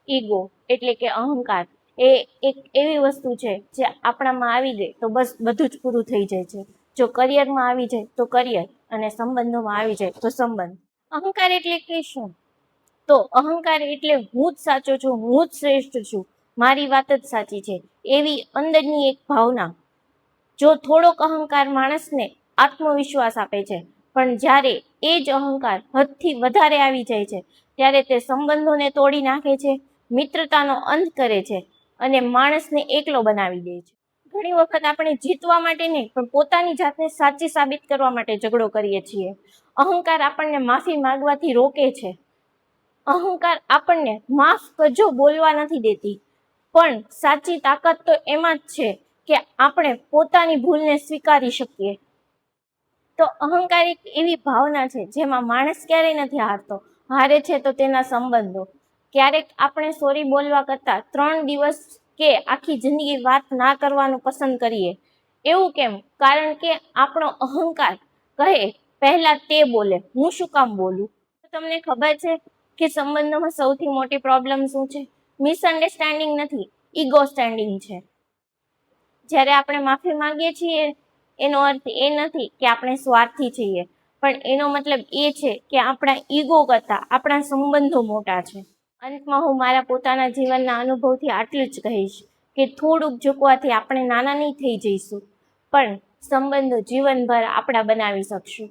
Ego એટલે કે અહંકાર એ એક એવી વસ્તુ છે જે આપણામાં આવી ગઈ તો બસ બધું જ પૂરું થઈ જાય છે. જો કરિયરમાં આવી જાય તો કરિયર, અને સંબંધોમાં આવી જાય તો સંબંધ. અહંકાર એટલે કે શું? તો અહંકાર એટલે હું જ સાચો છું, હું જ શ્રેષ્ઠ છું, મારી વાત જ સાચી છે, એવી અંદરની એક ભાવના. જો થોડોક અહંકાર માણસને આત્મવિશ્વાસ આપે છે, પણ જ્યારે એ જ અહંકાર હદથી વધારે આવી જાય છે ત્યારે તે સંબંધોને તોડી નાખે છે, મિત્રતાનો અંત કરે છે અને માણસને એકલો બનાવી દે છે. ઘણી વખત આપણે જીતવા માટે નહીં પણ પોતાની જાતને સાચી સાબિત કરવા માટે ઝઘડો કરીએ છીએ. અહંકાર આપણને માફી માંગવાથી રોકે છે. અહંકાર આપણને માફ કરજો બોલવા નથી દેતી, પણ સાચી તાકાત તો એમાં જ છે કે આપણે પોતાની ભૂલને સ્વીકારી શકીએ. તો અહંકાર એક એવી ભાવના છે જેમાં માણસ ક્યારેય નથી હારતો, હારે છે તો તેના સંબંધો. ક્યારેક આપણે સોરી બોલવા કરતા 3 દિવસ કે આખી જિંદગી વાત ના કરવાનું પસંદ કરીએ. એવું કેમ? કારણ કે આપણો અહંકાર કહે પહેલા તે બોલે, હું શું કામ બોલું? તમને ખબર છે કે સંબંધોમાં સૌથી મોટી પ્રોબ્લેમ શું છે? મિસઅન્ડરસ્ટેન્ડિંગ નથી, ઈગો સ્ટેન્ડિંગ છે. જ્યારે આપણે માફી માંગીએ છીએ એનો અર્થ એ નથી કે આપણે સ્વાર્થી છીએ, પણ એનો મતલબ એ છે કે આપણા ઈગો કરતા આપણા સંબંધો મોટા છે. અંતમાં હું મારા પોતાના જીવનના અનુભવથી આટલું જ કહીશ કે થોડુંક ઝૂકવાથી આપણે નાના નહીં થઈ જઈશું, પણ સંબંધો જીવનભર આપણા બનાવી શકશું.